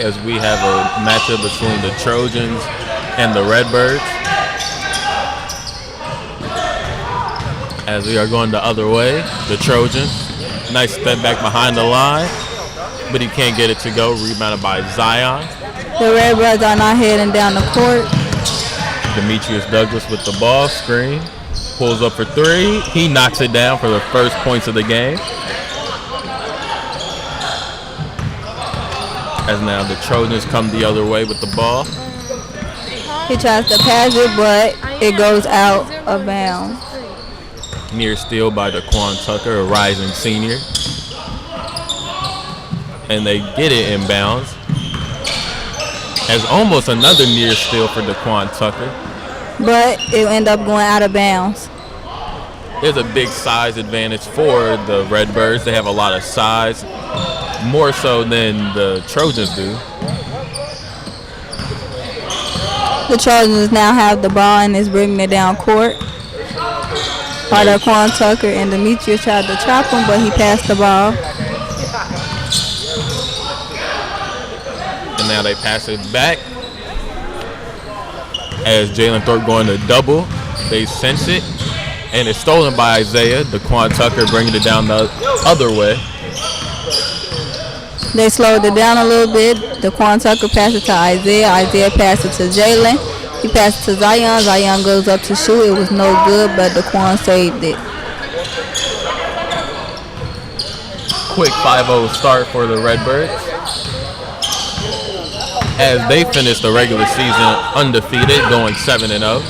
as we have a matchup between the Trojans and the Redbirds. As we are going the other way, the Trojans. Nice step back behind the line, but he can't get it to go. Rebounded by Zion. The Redbirds are not heading down the court. Demetrius Douglas with the ball, screen. Pulls up for three. He knocks it down for the first points of the game. As now the Trojans come the other way with the ball. He tries to pass it, but it goes out of bounds. Near steal by Daquan Tucker, a rising senior. And they get it inbounds. As almost another near steal for Daquan Tucker. But it ended up going out of bounds. There's a big size advantage for the Redbirds. They have a lot of size, more so than the Trojans do. The Trojans now have the ball and is bringing it down court. Daquan Tucker and Demetrius tried to trap him, but he passed the ball. And now they pass it back. As Jalen Thorpe going to double, they sense it. And it's stolen by Isaiah. Daquan Tucker bringing it down the other way. They slowed it down a little bit. Daquan Tucker passed it to Isaiah. Isaiah passed it to Jalen. He passed it to Zion. Zion goes up to shoot. It was no good, but Daquan saved it. Quick 5-0 start for the Redbirds. As they finish the regular season undefeated, going 7-0.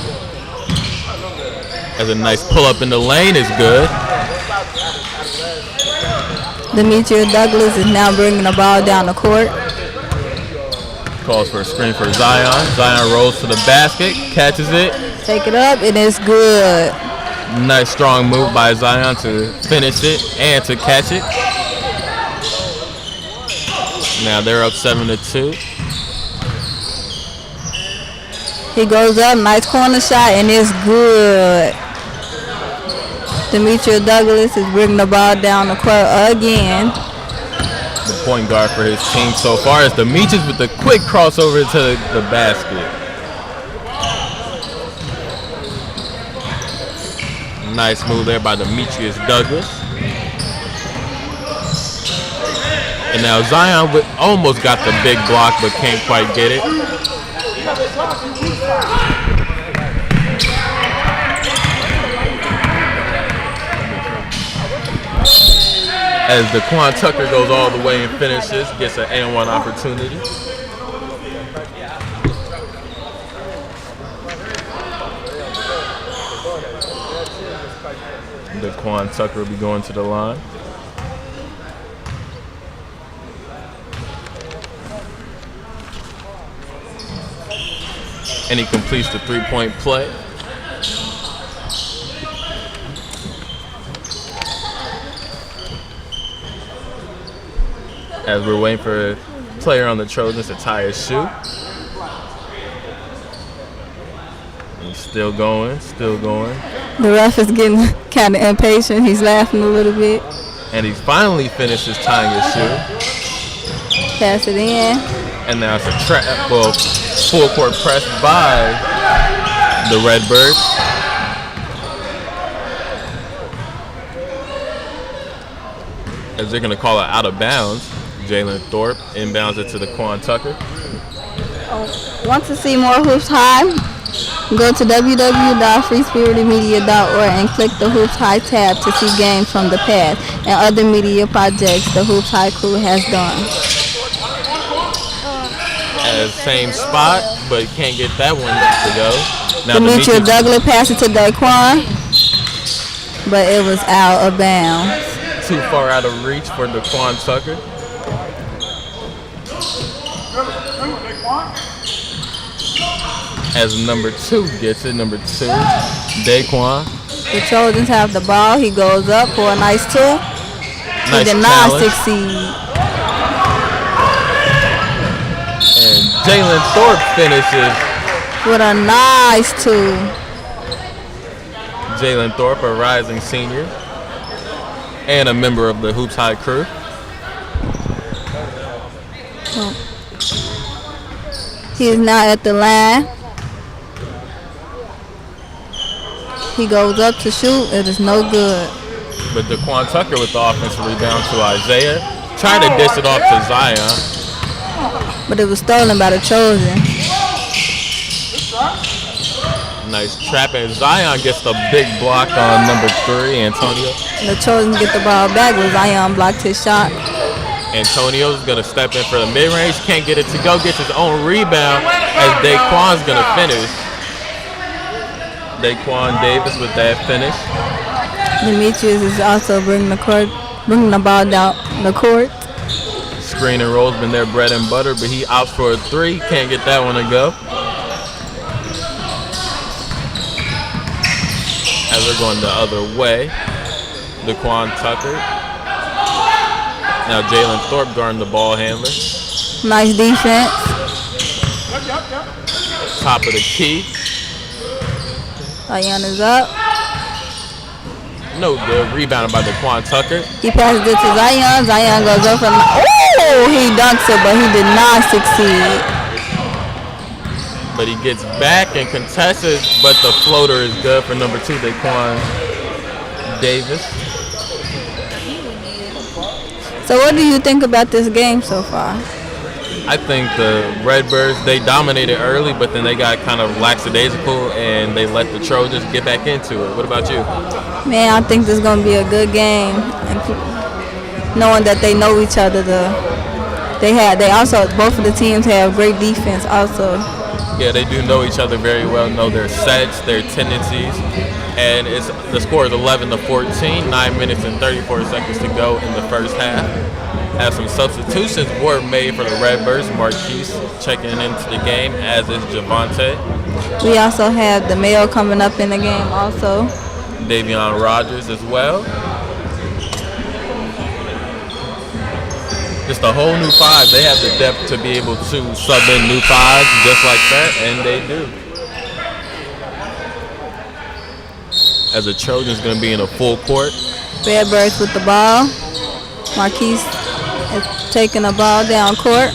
As a nice pull-up in the lane is good. Demetrius Douglas is now bringing the ball down the court. Calls for a screen for Zion. Zion rolls to the basket, catches it. Take it up, and it's good. Nice strong move by Zion to finish it and to catch it. Now they're up 7-2. He goes up, nice corner shot, and it's good. Demetrius Douglas is bringing the ball down the court again. The point guard for his team so far is Demetrius with the quick crossover to the basket. Nice move there by Demetrius Douglas. And now Zion almost got the big block but can't quite get it. As Daquan Tucker goes all the way and finishes, gets an and-one opportunity. Daquan Tucker will be going to the line. And he completes the three-point play. As we're waiting for a player on the Trojans to tie his shoe. And still going, still going. The ref is getting kind of impatient. He's laughing a little bit. And he finally finishes tying his shoe. Pass it in. And now it's a full court press by the Redbirds. As they're going to call it out of bounds. Jalen Thorpe inbounds it to Daquan Tucker. Want to see more Hoops High? Go to www.freespiritedmedia.org and click the Hoops High tab to see games from the past and other media projects the Hoops High crew has done. Same spot, but can't get that one to go. Now Demetrius Douglas passed it to Daquan, but it was out of bounds. Too far out of reach for Daquan Tucker. As number 2 gets it, number 2, Daquan. The Trojans have the ball. He goes up for a nice two. Nice he did not succeed. And Jalen Thorpe finishes with a nice two. Jalen Thorpe, a rising senior and a member of the Hoops High crew. He is now at the line. He goes up to shoot. It is no good. But Daquan Tucker with the offensive rebound to Isaiah. Tried to dish it off to Zion. But it was stolen by the Trojans. Nice trap, and Zion gets the big block on number 3, Antonio. The Trojans get the ball back, but Zion blocked his shot. Antonio's going to step in for the mid-range. Can't get it to go. Gets his own rebound as Daquan's going to finish. Daquan Davis with that finish. Demetrius is also bringing the ball down the court. Screen and roll's been their bread and butter, but he opts for a 3. Can't get that one to go. As they're going the other way, Daquan Tucker. Now Jalen Thorpe guarding the ball handler. Nice defense. Top of the key. Zion is up. No good. Rebounded by Daquan Tucker. He passes it to Zion. Zion goes up and he dunks it, but he did not succeed. But he gets back and contests it, but the floater is good for number 2, Daquan Davis. So what do you think about this game so far? I think the Redbirds, they dominated early, but then they got kind of lackadaisical and they let the Trojans get back into it. What about you? Man, I think this is going to be a good game. Knowing that they know each other, both of the teams have great defense also. Yeah, they do know each other very well, know their sets, their tendencies, and the score is 11-14, 9 minutes and 34 seconds to go in the first half. As some substitutions were made for the Redbirds, Marquise checking into the game, as is Javante. We also have the male coming up in the game also. Davion Rogers as well. Just a whole new 5. They have the depth to be able to sub in new 5s just like that, and they do. As the Trojans going to be in a full court. Redbirds with the ball. Marquise is taking the ball down court.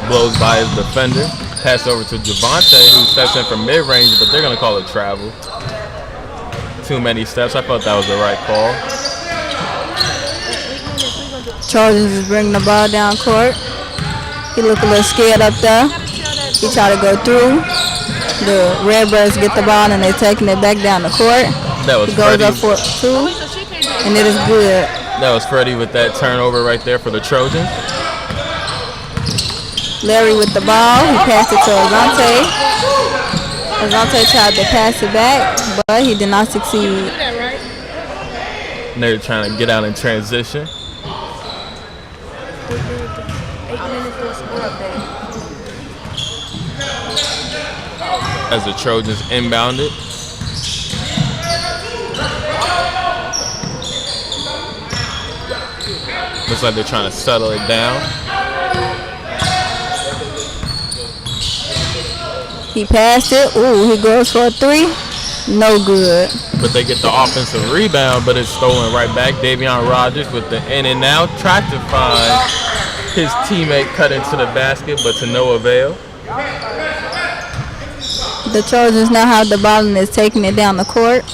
Blows by his defender. Pass over to Javante, who steps in from mid-range, but they're going to call it travel. Too many steps. I thought that was the right call. Trojans is bringing the ball down court. He looked a little scared up there. He tried to go through. The Redbirds get the ball and they're taking it back down the court. That was he goes Freddie. Up for 2, and it is good. That was Freddie with that turnover right there for the Trojans. Larry with the ball. He passed it to Azante. Azante tried to pass it back, but he did not succeed. And they're trying to get out in transition. As the Trojans inbound it. Looks like they're trying to settle it down. He passed it. Ooh, he goes for a 3. No good. But they get the offensive rebound, but it's stolen right back. Davion Rogers with the in and out. Tried to find his teammate cut into the basket, but to no avail. The Trojans now have the ball and is taking it down the court.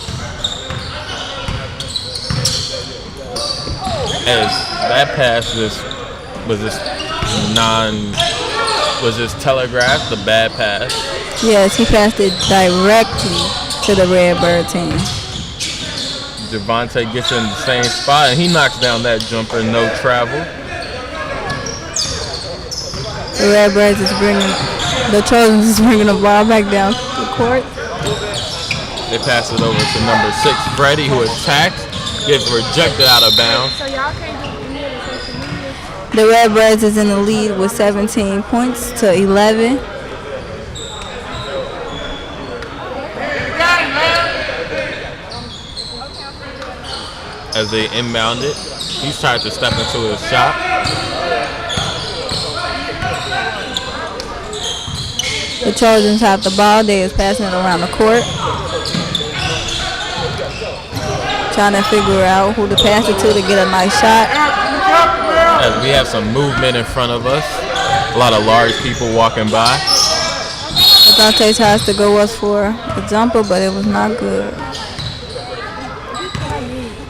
As that pass was this telegraphed, the bad pass. Yes, he passed it directly to the Redbird team. Javante gets in the same spot and he knocks down that jumper, no travel. The Redbirds the Trojans is bringing the ball back down the court. They pass it over to number 6, Freddie, who attacks, gets rejected out of bounds. The Redbirds is in the lead with 17 points to 11. As they inbound it, he's trying to step into his shot. The Trojans have the ball. They is passing it around the court. Trying to figure out who to pass it to get a nice shot. As as we have some movement in front of us. A lot of large people walking by. Dante tries to go up for a jumper, but it was not good.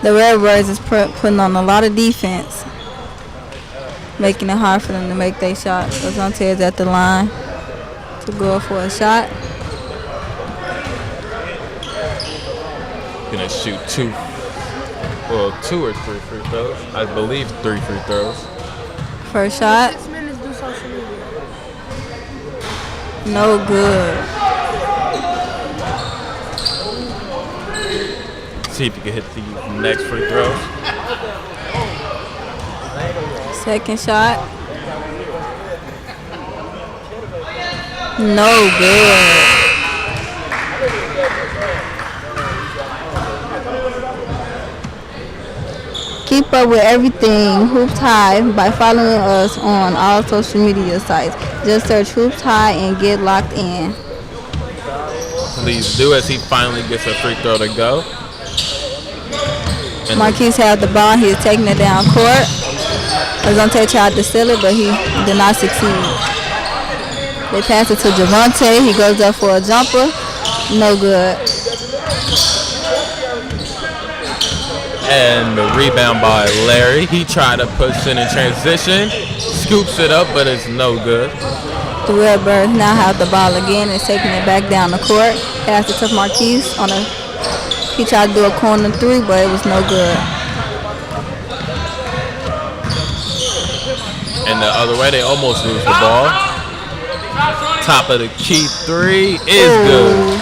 The Redbirds is putting on a lot of defense, making it hard for them to make their shot. Dante is at the line to go up for a shot. Gonna shoot two or three free throws. I believe 3 free throws. First shot. No good. See if you can hit the next free throw. Second shot. No good. Keep up with everything Hoops High by following us on all social media sites. Just search Hoops High and get locked in. Please do, as he finally gets a free throw to go. Marquise had the ball. He is taking it down court. Dante tried to steal it, but he did not succeed. They pass it to Javante. He goes up for a jumper. No good. And the rebound by Larry. He tried to push in transition. Scoops it up, but it's no good. The Redbirds now have the ball again and taking it back down the court. Pass it to Marquise on a. He tried to do a corner three, but it was no good. And the other way, they almost lose the ball. Top of the key three is good.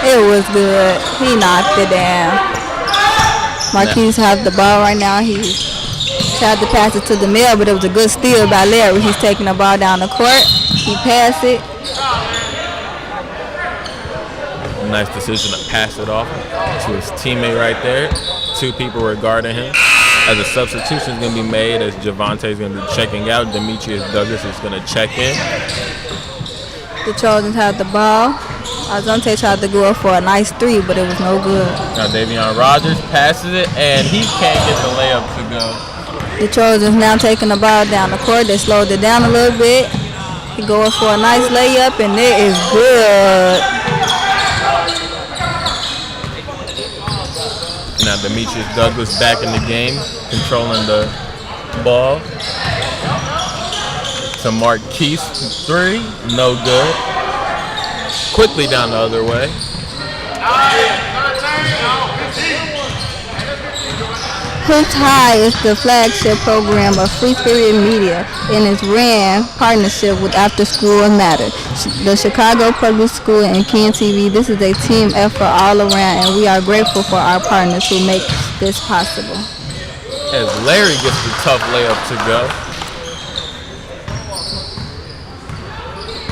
It was good. He knocked it down. Marquise have the ball right now. He tried to pass it to the middle, but it was a good steal by Larry. He's taking the ball down the court. He passed it. Nice decision to pass it off to his teammate right there. 2 people were guarding him. As a substitution is going to be made, as Javante is going to be checking out, Demetrius Douglas is going to check in. The Trojans have the ball. Dante tried to go up for a nice three, but it was no good. Now Davion Rogers passes it, and he can't get the layup to go. The Trojans now taking the ball down the court. They slowed it down a little bit. He going for a nice layup, and it is good. Now Demetrius Douglas back in the game, controlling the ball. To Marquise, 3, no good. Quickly down the other way. Hoops High is the flagship program of Free Spirit Media and is ran partnership with After School Matter, the Chicago Public School and Ken TV. This is a team effort all around, and we are grateful for our partners who make this possible. As Larry gets the tough layup to go.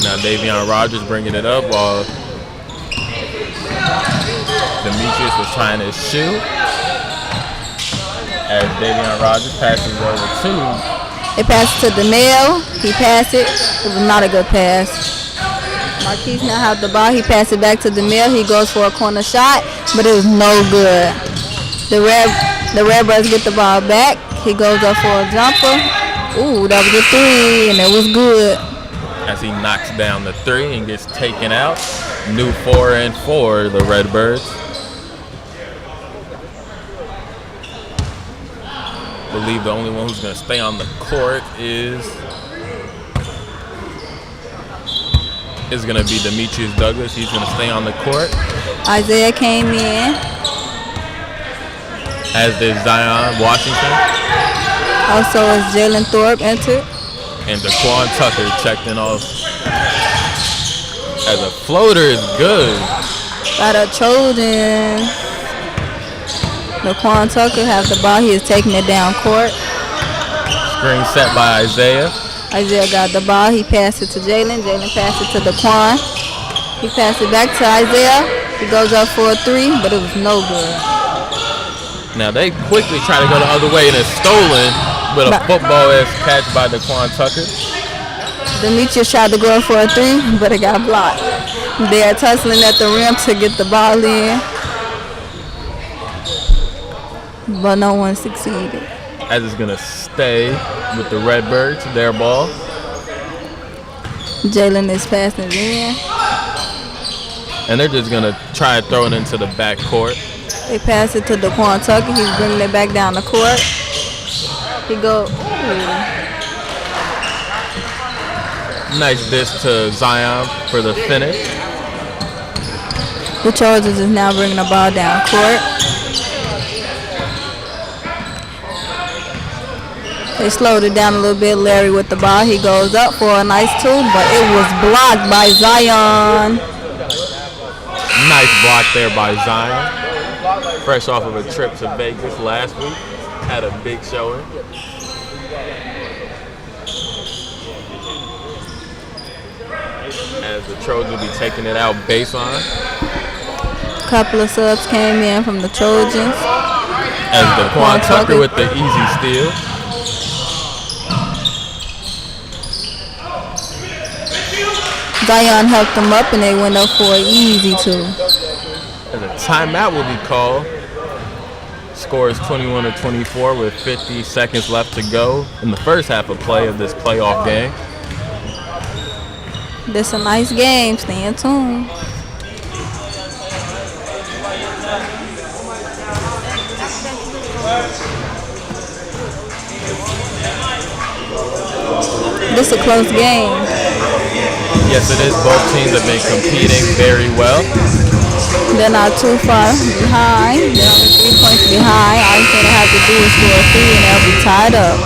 Now Davion Rogers bringing it up while Demetrius was trying to shoot. As Davion Rogers passes over to. It passes to DeMille. He passed it. It was not a good pass. Marquise now have the ball. He passed it back to DeMille. He goes for a corner shot, but it was no good. The Redbirds get the ball back. He goes up for a jumper. Ooh, that was a 3, and it was good. As he knocks down the 3 and gets taken out. New 4 and 4, the Redbirds. I believe the only one who's going to stay on the court is going to be Demetrius Douglas. He's going to stay on the court. Isaiah came in. As did Zion Washington. Also as Jalen Thorpe entered. And Daquan Tucker checked in off. As a floater is good. By the Trojans. Daquan Tucker have the ball. He is taking it down court. Screen set by Isaiah. Isaiah got the ball. He passed it to Jalen. Jalen passed it to Daquan. He passed it back to Isaiah. He goes up for a 3, but it was no good. Now they quickly try to go the other way and it's stolen. With a football-esque catch by Daquan Tucker. Demetrius tried to go for a 3, but it got blocked. They are tussling at the rim to get the ball in, but no one succeeded. as it's gonna stay with the Redbirds, their ball. Jalen is passing it in. And they're just gonna try and throw it into the back court. They pass it to Daquan Tucker. He's bringing it back down the court. He go. Nice dish to Zion for the finish. The Trojans is now bringing the ball down court. They slowed it down a little bit. Larry with the ball. He goes up for a nice two, but it was blocked by Zion. Nice block there by Zion. Fresh off of a trip to Vegas last week. Had a big showing. As the Trojans will be taking it out baseline. A couple of subs came in from the Trojans. As Daquan Tucker with the easy steal. Zion helped them up and they went up for an easy two. And a timeout will be called. Score is 21-24 with 50 seconds left to go in the first half of play of this playoff game. This is a nice game. Stay in tune. This is a close game. Yes, it is. Both teams have been competing very well. They're not too far behind. They're only 3 points behind. All you think they have to do is score a three and they'll be tied up.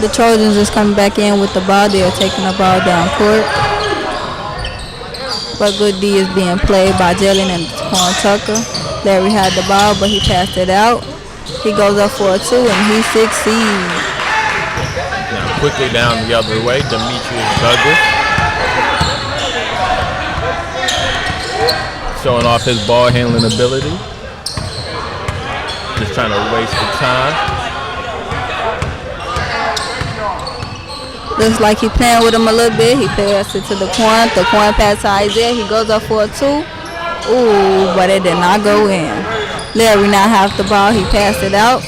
The Trojans just coming back in with the ball. They're taking the ball down court. But good D is being played by Jalen and Daquan Tucker. Larry had the ball, but he passed it out. He goes up for a two, and he succeeds. Now quickly down the other way, Demetrius Douglas. Showing off his ball handling ability. Just trying to waste the time. Looks like he playing with him a little bit. He passed it to Daquan. Daquan passed to Isaiah. He goes up for a two. Ooh, but it did not go in. Larry now have the ball. He passed it out.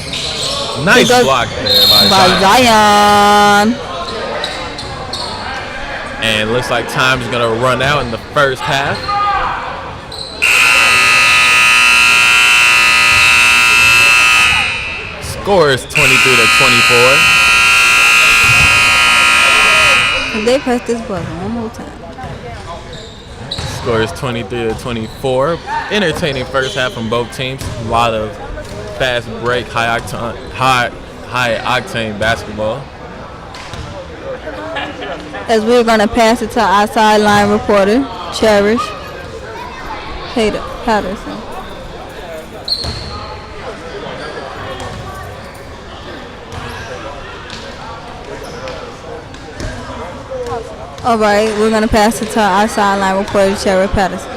Nice block there by Zion. And looks like time's going to run out in the first half. Score is 23-24. They press this button one more time. Score is 23-24. Entertaining first half from both teams. A lot of fast break, high octane basketball. As we're gonna pass it to our sideline reporter, Cherish Patterson. All right, we're going to pass it to our sideline reporter, Sherry Patterson.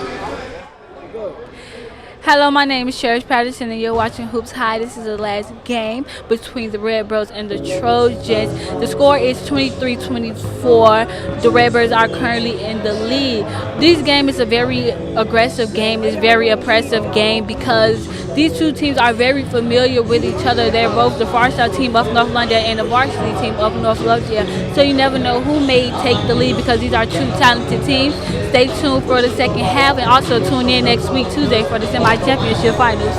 Hello, my name is Cherish Patterson, and you're watching Hoops High. This is the last game between the Redbirds and the Trojans. The score is 23-24. The Redbirds are currently in the lead. This game is a very aggressive game. It's a very oppressive game because these two teams are very familiar with each other. They're both the varsity team of North London and the varsity team of North Lothian. So you never know who may take the lead because these are two talented teams. Stay tuned for the second half and also tune in next week, Tuesday, for the semi-championship finals.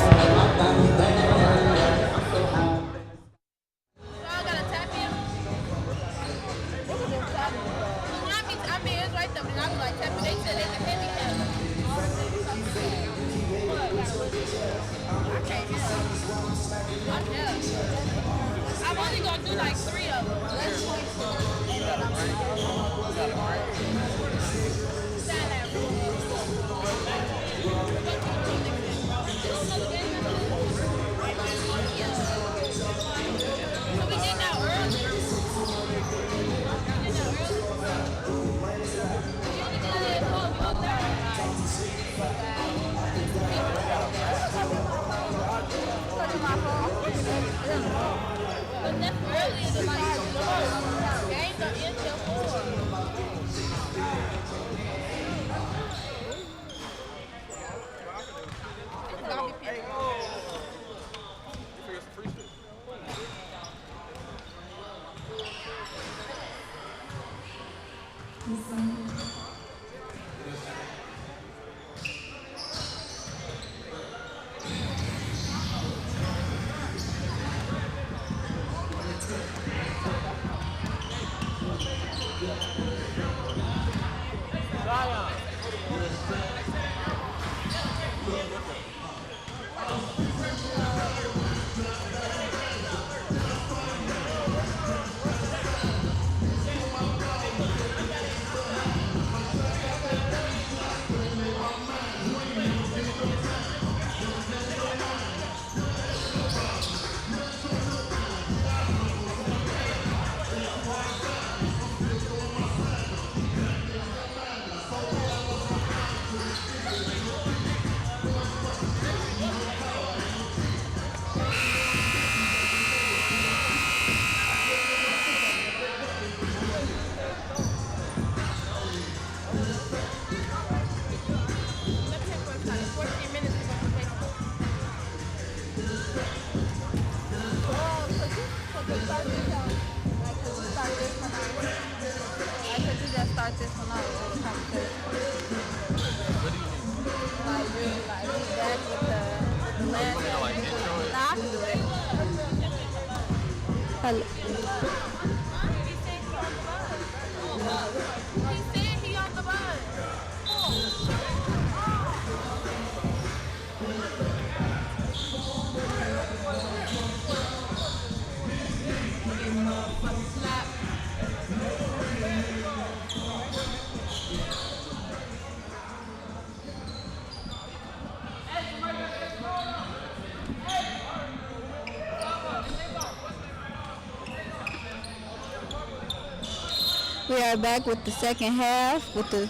We are back with the second half with the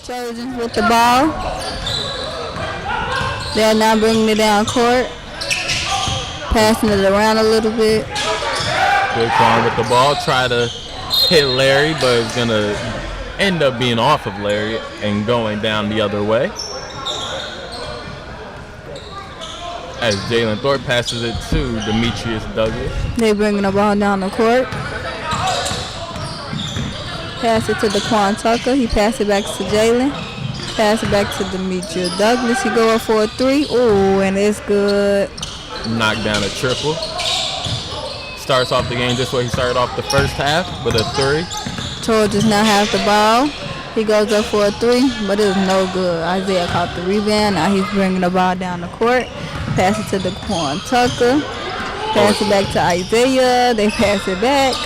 Trojans with the ball. They're now bringing it down court, passing it around a little bit. Good call with the ball. Try to hit Larry, but it's going to end up being off of Larry and going down the other way. As Jalen Thorpe passes it to Demetrius Douglas. They're bringing the ball down the court. Pass it to Daquan Tucker. He passed it back to Jalen. Pass it back to Demetrius Douglas. He go up for a three. Ooh, and it's good. Knocked down a triple. Starts off the game this way. He started off the first half with a three. Trojans now have the ball. He goes up for a three, but it was no good. Isaiah caught the rebound. Now he's bringing the ball down the court. Pass it to Daquan Tucker. Pass it back to Isaiah. They pass it back.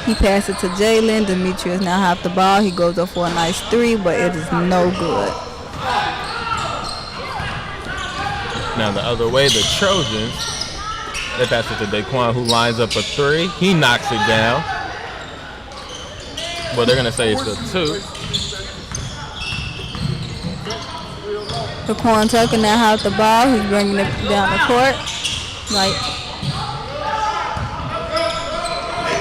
He passed it to Jalen. Demetrius now have the ball. He goes up for a nice three, but it is no good. Now the other way, the Trojans, they pass it to Daquan, who lines up a three. He knocks it down. Well, they're going to say it's a two. Daquan Tucker now have the ball. He's bringing it down the court. Right.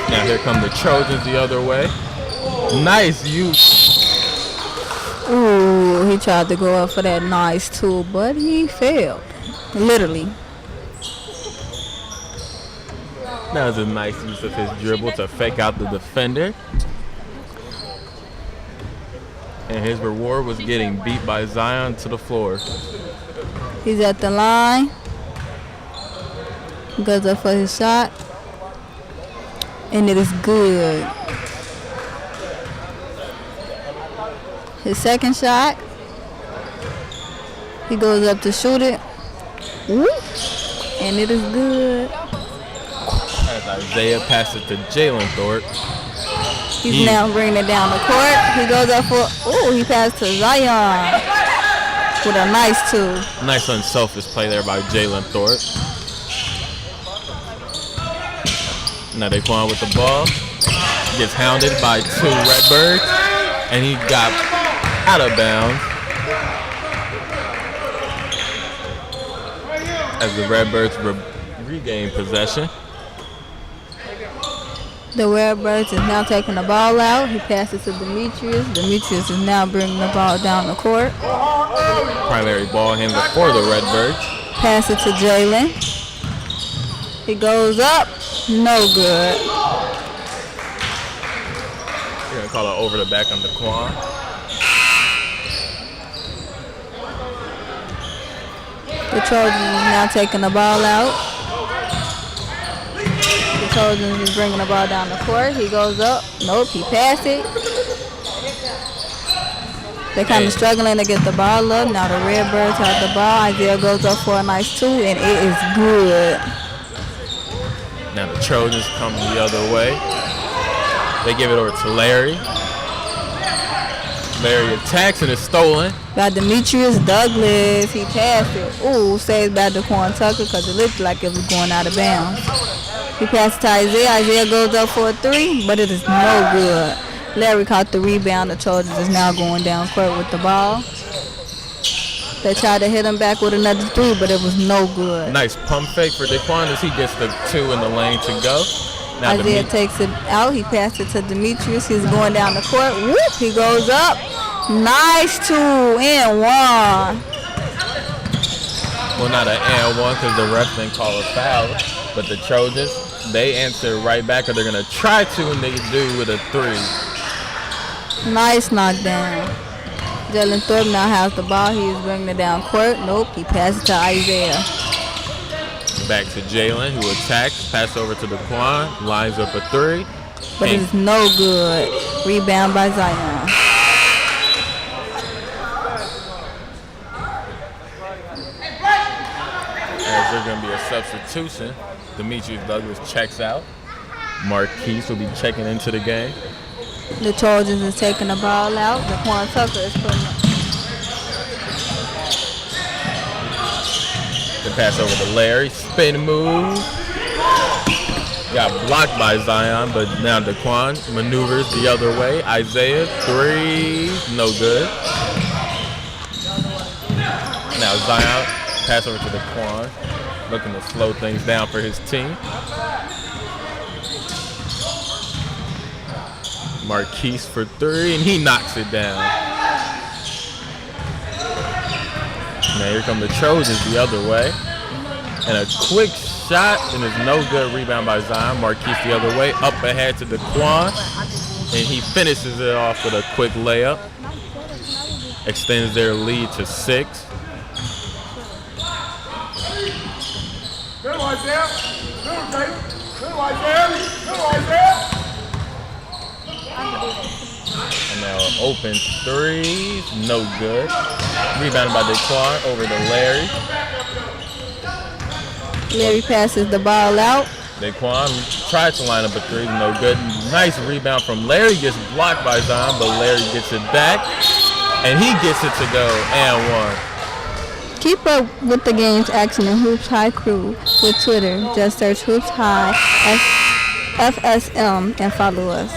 Now here come the Trojans the other way. Nice use. Ooh, he tried to go up for that nice two, but he failed. Literally. That was a nice use of his dribble to fake out the defender. And his reward was getting beat by Zion to the floor. He's at the line. Goes up for his shot. And it is good. His second shot. He goes up to shoot it. Woo. And it is good. As Isaiah passes to Jalen Thorpe. He's now bringing it down the court. He goes up for, ooh, he passed to Zion with a nice two. Nice unselfish play there by Jalen Thorpe. Now Daquan with the ball. Gets hounded by two Redbirds. And he got out of bounds. As the Redbirds regain possession. The Redbirds is now taking the ball out. He passes to Demetrius. Demetrius is now bringing the ball down the court. Primary ball handler for the Redbirds. Pass it to Jalen. He goes up. No good. Here call it over the back on Daquan. The Trojans is now taking the ball out. The Trojans is bringing the ball down the court. He goes up. Nope, he passed it. They're kind of struggling to get the ball up. Now the Redbirds have the ball. Isaiah goes up for a nice 2, and it is good. Now the Trojans come the other way. They give it over to Larry. Larry attacks and is stolen. By Demetrius Douglas. He passed it. Ooh, saved by Daquan Tucker because it looked like it was going out of bounds. He passed to Isaiah. Isaiah goes up for a 3, but it is no good. Larry caught the rebound. The Trojans is now going down court with the ball. They tried to hit him back with another 3, but it was no good. Nice pump fake for Daquan as he gets the 2 in the lane to go. Now Isaiah takes it out. He passed it to Demetrius. He's going down the court. Whoop! He goes up. Nice 2 and 1. Well, not an and 1 because the ref didn't call a foul. But the Trojans, they answer right back, or they're going to try to, and they do with a 3. Nice knockdown. Jalen Thorpe now has the ball. He is bringing it down court. Nope, he passes to Isaiah. Back to Jalen, who attacks. Pass over to Daquan. Lines up a 3. But it is no good. Rebound by Zion. As there's going to be a substitution, Demetrius Douglas checks out. Marquise will be checking into the game. The Trojans is taking the ball out. Daquan Tucker is putting it. The pass over to Larry. Spin move. Got blocked by Zion, but now Daquan maneuvers the other way. Isaiah, 3. No good. Now Zion, pass over to Daquan. Looking to slow things down for his team. Marquise for 3, and he knocks it down. Now here come the Trojans the other way. And a quick shot, and it's no good. Rebound by Zion. Marquise the other way. Up ahead to Daquan. And he finishes it off with a quick layup. Extends their lead to 6. And now open 3, no good. Rebounded by Daquan over to Larry. Larry passes the ball out. Daquan tries to line up a 3, no good. Nice rebound from Larry, gets blocked by Zion, but Larry gets it back. And he gets it to go, and 1. Keep up with the game's action in Hoops High crew with Twitter. Just search Hoops High FSM and follow us.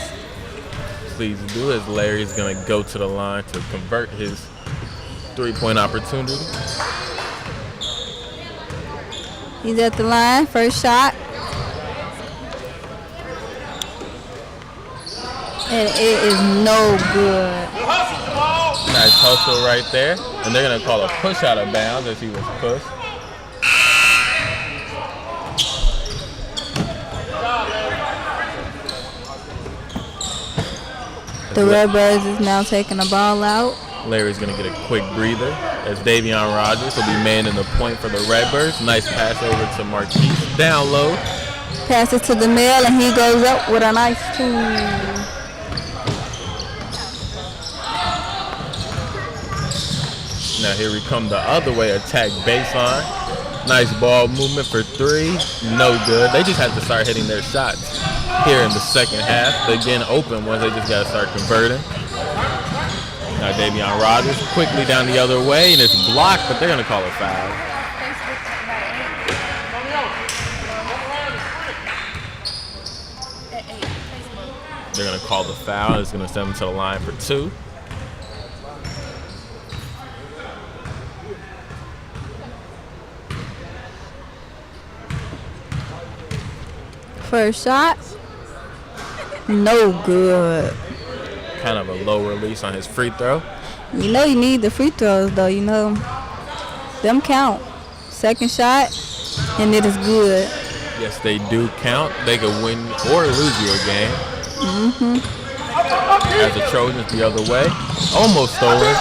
Please do, as Larry is going to go to the line to convert his 3-point opportunity. He's at the line. First shot. And it is no good. Nice hustle right there. And they're going to call a push out of bounds as he was pushed. The Redbirds is now taking the ball out. Larry's going to get a quick breather as Davion Rogers will be manning the point for the Redbirds. Nice pass over to Marquise. Down low. Passes to the middle, and he goes up with a nice 2. Now here we come the other way, attack baseline. Nice ball movement for 3, no good. They just have to start hitting their shots here in the second half. They're getting open ones, they just got to start converting. Now Davion Rogers quickly down the other way, and it's blocked, but they're going to call a foul. They're going to call the foul. It's going to send them to the line for 2. First shot. No good. Kind of a low release on his free throw. You know you need the free throws, though. You know them count. Second shot, and it is good. Yes, they do count. They could win or lose you a game. as the Trojans the other way. Almost stolen.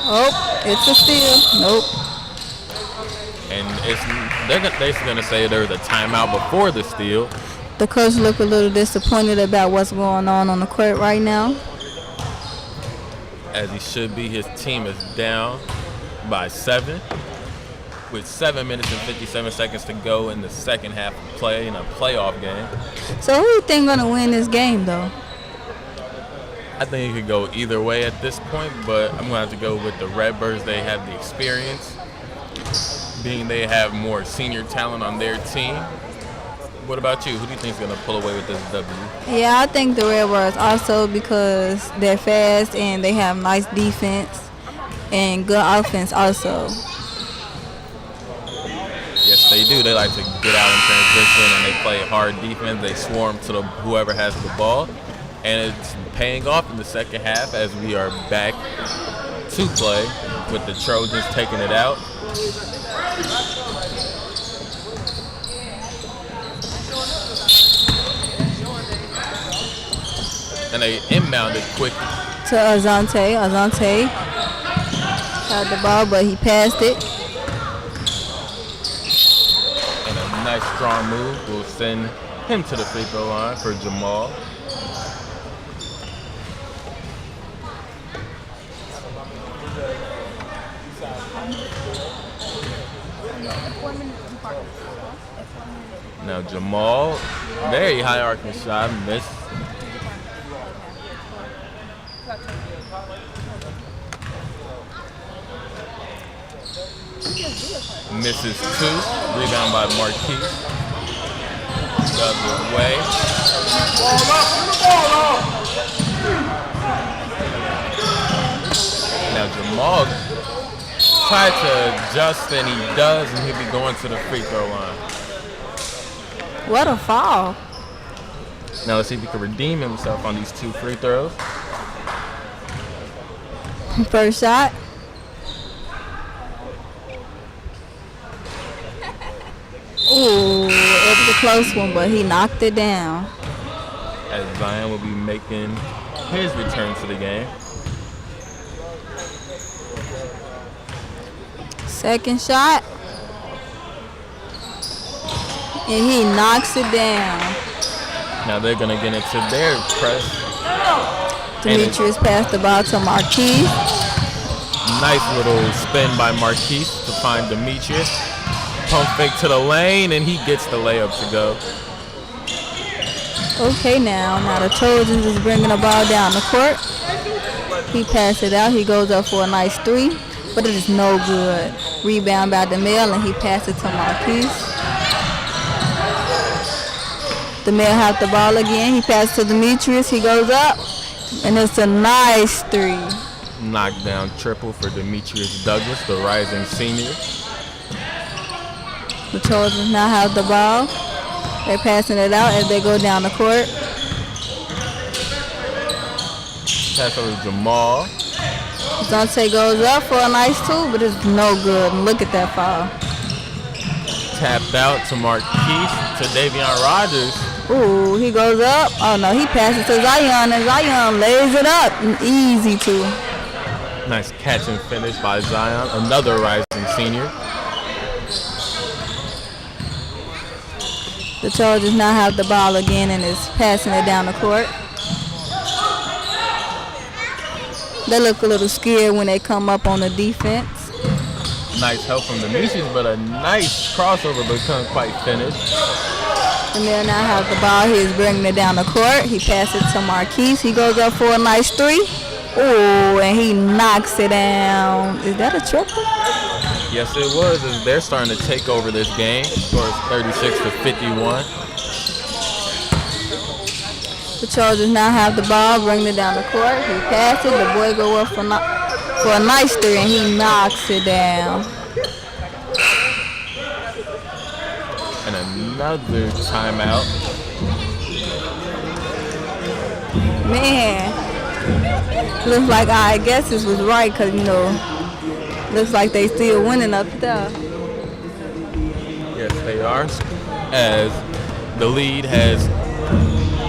Oh, it's a steal. Nope. And they're going to say there's a timeout before the steal. The coach look a little disappointed about what's going on the court right now. As he should be. His team is down by 7 with 7 minutes and 57 seconds to go in the second half of play in a playoff game. So who do you think gonna win this game though? I think it could go either way at this point, but I'm gonna have to go with the Redbirds. They have the experience, being they have more senior talent on their team. What about you? Who do you think is gonna pull away with this W? Yeah, I think the Redbirds also because they're fast and they have nice defense and good offense also. Yes, they do. They like to get out in transition and they play hard defense. They swarm to whoever has the ball. And it's paying off in the second half as we are back to play with the Trojans taking it out. And they inbounded quick To Azante. Azante had the ball, but he passed it. and a nice strong move will send him to the free throw line for Jamal. Now Jamal, very high arcing shot, missed. Misses 2, rebound by Marquise. The other way. Now Jamal tried to adjust and he does, and he'll be going to the free throw line. What a foul. Now let's see if he can redeem himself on these 2 free throws. First shot. Ooh, it was a close one, but he knocked it down. As Zion will be making his return to the game. Second shot. And he knocks it down. Now they're going to get into their press. Demetrius passed the ball to Marquise. Nice little spin by Marquise to find Demetrius. Pump fake to the lane, and he gets the layup to go. Okay, now the Trojans is bringing the ball down the court. He passed it out. He goes up for a nice 3, but it is no good. Rebound by DeMille, and he passed it to Marquise. DeMille have the ball again. He passed to Demetrius. He goes up, and it's a nice 3. Knockdown triple for Demetrius Douglas, the rising senior. The Trojans now have the ball. They're passing it out as they go down the court. Pass over to Jamal. Dante goes up for a nice 2, but it's no good. And look at that foul. Tapped out to Marquise, to Davion Rogers. Ooh, he goes up. Oh, no, he passes to Zion, and Zion lays it up. Easy 2. Nice catch and finish by Zion, another rising senior. The Trojans now have the ball again and is passing it down the court. They look a little scared when they come up on the defense. Nice help from Demetrius, but a nice crossover, but couldn't quite finish. And they'll now have the ball. He is bringing it down the court. He passes it to Marquise. He goes up for a nice 3. Ooh, and he knocks it down. Is that a triple? Yes, it was. As they're starting to take over this game. Score is 36-51. The Trojans now have the ball, bringing it down the court. He passes. The boy go up for a nice 3, and he knocks it down. And another timeout. Man, looks like I guess this was right because, looks like they still winning up there. Yes, they are. As the lead has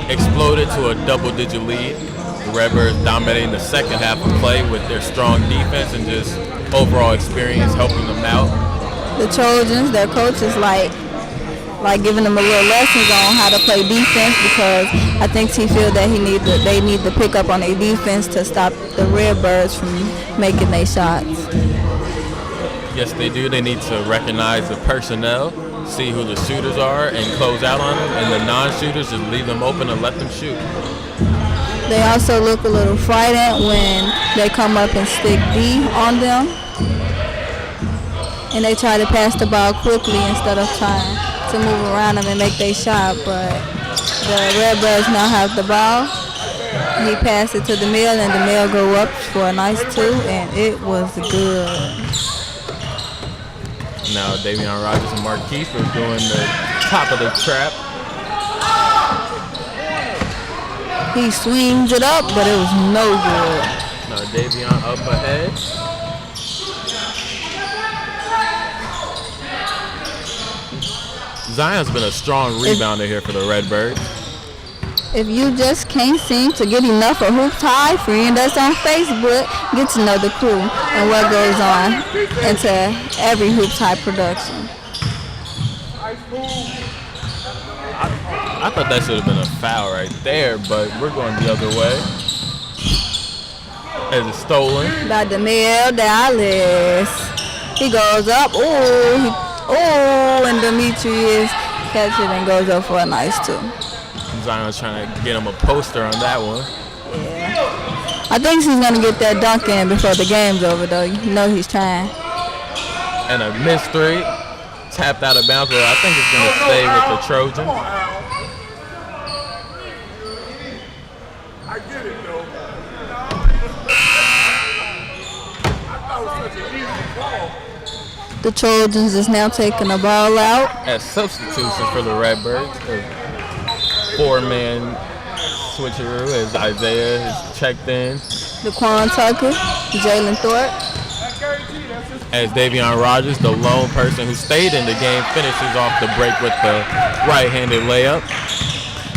exploded to a double-digit lead. The Redbirds dominating the second half of play with their strong defense and just overall experience helping them out. The Trojans, their coach is like giving them a little lessons on how to play defense, because I think he feels that they need to pick up on their defense to stop the Redbirds from making their shots. Yes, they do. They need to recognize the personnel, see who the shooters are, and close out on them. And the non-shooters, just leave them open and let them shoot. They also look a little frightened when they come up and stick D on them. And they try to pass the ball quickly instead of trying to move around them and make their shot. But the Redbirds now have the ball. He passed it to the mill, and the mill go up for a nice two, and it was good. Now Davion Rogers and Marquise are doing the top of the trap. He swings it up, but it was no good. Now Davion up ahead. Zion's been a strong rebounder here for the Redbirds. If you just can't seem to get enough of Hoops High, friend us on Facebook, get to know the crew and what goes on into every Hoops High production. I thought that should have been a foul right there, but we're going the other way. As it's stolen. By Demel Dallas. He goes up. And Demetrius catches it and goes up for a nice two. Zion's trying to get him a poster on that one. Yeah. I think he's going to get that dunk in before the game's over, though. You know he's trying. And a missed three. Tapped out of bounds, but I think it's going to stay with the Trojans. I get it, though. I thought it was such an easy call. The Trojans is now taking the ball out. As substitutions for the Redbirds. Four-man switcheroo as Isaiah is checked in. Daquan Tucker, Jalen Thorpe. As Davion Rogers, the lone person who stayed in the game, finishes off the break with the right-handed layup.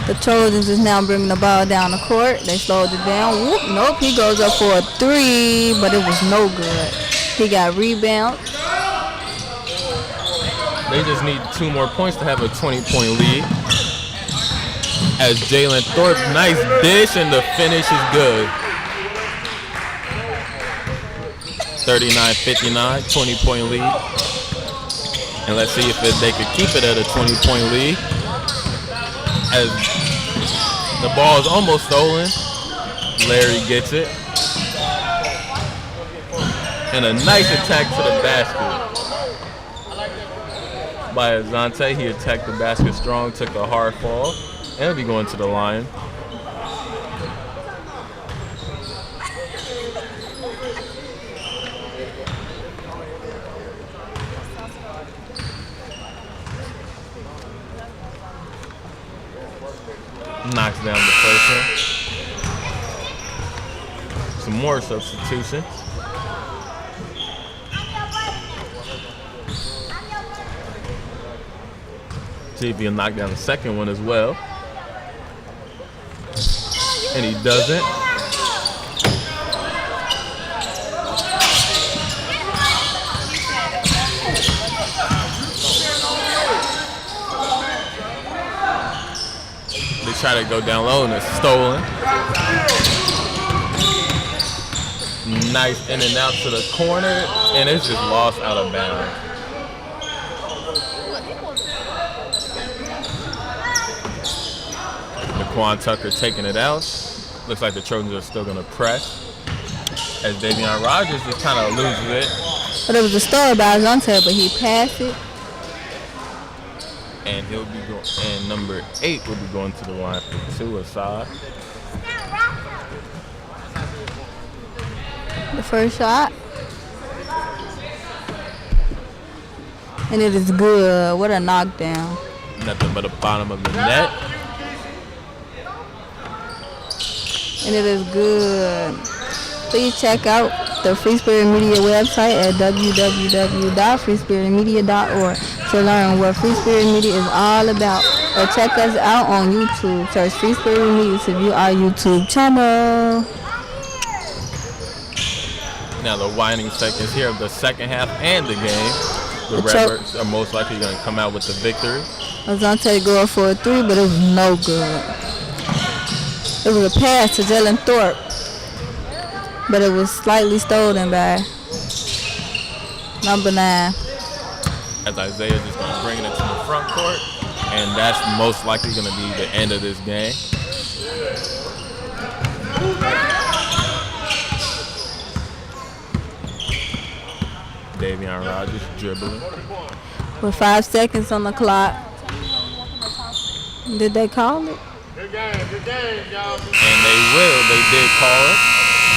The Trojans is now bringing the ball down the court. They slowed it down. Whoop, nope, he goes up for a three, but it was no good. He got rebound. They just need 2 more points to have a 20-point lead. As Jalen Thorpe, nice dish, and the finish is good. 39-59, 20-point lead. And let's see if they could keep it at a 20-point lead. As the ball is almost stolen, Larry gets it. And a nice attack to the basket by Azante. He attacked the basket strong, took a hard fall, and he'll be going to the line. Knocks down the first one. Some more substitutions. See if he'll knock down the second one as well. And he doesn't. They try to go down low and it's stolen. Nice in and out to the corner, and it's just lost out of bounds. Daquan Tucker taking it out. Looks like the Trojans are still going to press. As Davion Rogers just kind of loses it. But it was a story about Azante, but he passed it. And he'll be going. And number 8 will be going to the line for suicide. The first shot. And it is good. What a knockdown. Nothing but the bottom of the net. And it is good. Please check out the Free Spirit Media website at www.freespiritmedia.org to learn what Free Spirit Media is all about. Or check us out on YouTube. Search Free Spirit Release to view our YouTube channel. Now the winding seconds here of the second half and the game. The Redbirds are most likely going to come out with the victory. Azante going for a 3, but it was no good. It was a pass to Jalen Thorpe, but it was slightly stolen by number 9. As Isaiah just going to bring it into the front court, and that's most likely going to be the end of this game. Davion Rogers dribbling. With 5 seconds on the clock. Did they call it? Good game, y'all. And they did call it.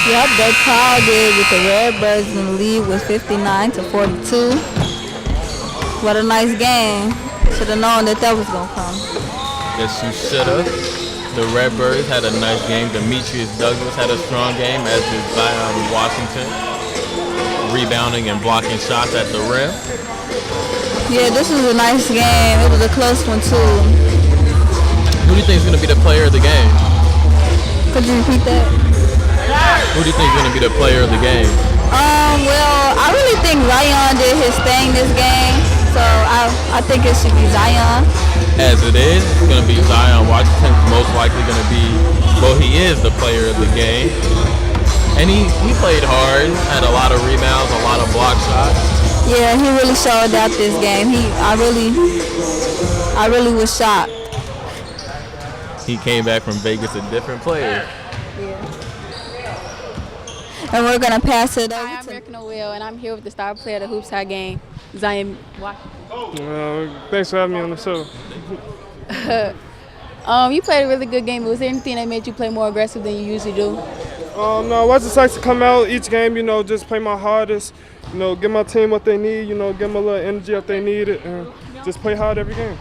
Yep, they called it with the Redbirds in the lead with 59-42. What a nice game. Should have known that was going to come. Yes, you should have. The Redbirds had a nice game. Demetrius Douglas had a strong game, as did Zion Washington, rebounding and blocking shots at the rim. Yeah, this was a nice game. It was a close one, too. Who do you think is going to be the player of the game? Could you repeat that? Who do you think is going to be the player of the game? Well, I really think Zion did his thing this game, so I think it should be Zion. As it is, it's going to be Zion Washington, most likely going to be, well, he is the player of the game. And he played hard, had a lot of rebounds, a lot of block shots. Yeah, he really showed out this game. I really was shocked. He came back from Vegas a different player. And we're going to pass it over Hi, I'm to American Noel, and I'm here with the star player of the HoopsHIGh game, Zion Washington. Thanks for having me on the show. You played a really good game. Was there anything that made you play more aggressive than you usually do? No, I just like to come out each game, just play my hardest, give my team what they need, give them a little energy if they need it, and just play hard every game.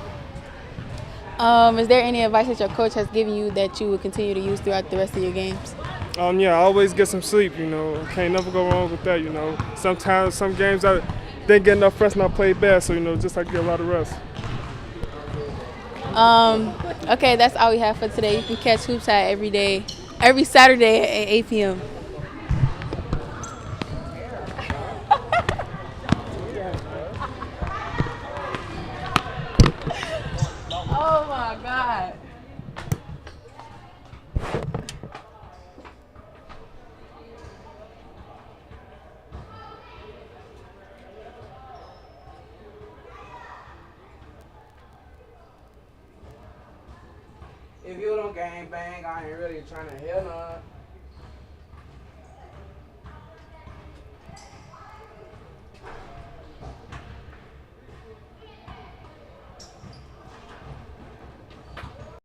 Is there any advice that your coach has given you that you will continue to use throughout the rest of your games? Yeah, I always get some sleep, can't never go wrong with that, Sometimes, some games I didn't get enough rest and I played bad, so, just like get a lot of rest. Okay, that's all we have for today. You can catch HoopsHIGh every Saturday at 8 p.m. Oh my God. If you don't gang bang, I ain't really trying to hear none.